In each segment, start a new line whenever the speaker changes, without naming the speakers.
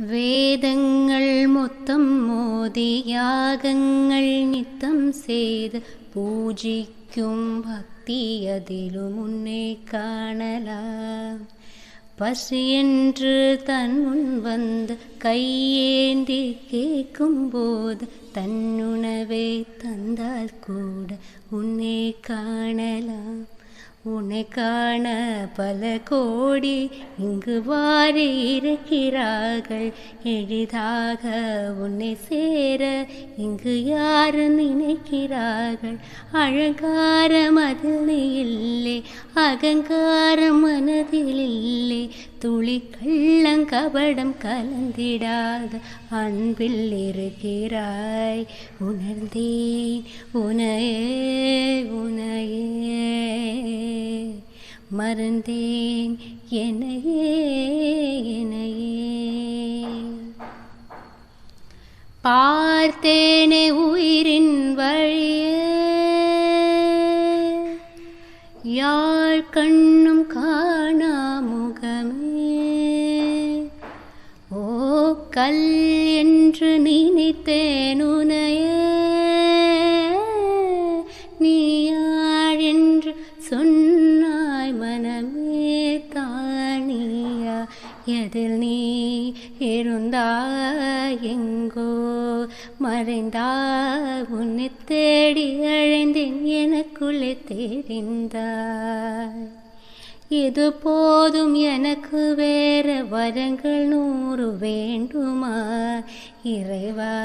வேதங்கள் மொத்தம் மோதி யாகங்கள் நித்தம் செய்து பூஜிக்கும் பக்தி அதிலும் உன்னை காணலாம். பசியென்று தன் முன் வந்து கையேந்தி கேட்கும்போது தன்னுணவை தந்தால் கூட உன்னை காணலாம். உன்னை காண பல கோடி இங்கு வாரி இருக்கிறார்கள். எளிதாக உன்னை சேர இங்கு யாரு நினைக்கிறார்கள். அலங்காரம் அதில் இல்லை, அகங்காரம் மனதில் இல்லை. துளி கள்ளங்கபடம் கலந்திடாத அன்பில் இருக்கிறாய். உணர்ந்தேன் உனையே உனையே, மறந்தேன் என்னையே என்னையே. பார்த்தேனே உயிரின் வழியே, யாழ் கண்ணும் காணா முகமே. ஓ கல் என்று நினைத்தேன் உனையே, நீ யாழ் என்று சொன்னாய் மனமே. தானியா எதில் நீ இருந்தாய், எங்கோ மறைந்தாய். உன்னை தேடி அழைந்தேன், எனக்குள்ளே தெரிந்தாய். இது போதும் எனக்கு, வேற வரங்கள் 100 வேண்டுமா? இறைவா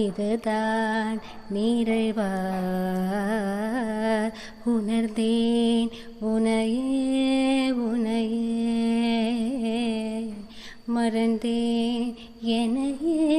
இதுதான் நிறைவா. உணர்ந்தேன் உனையே உனையே, மறந்தேன் என்னையே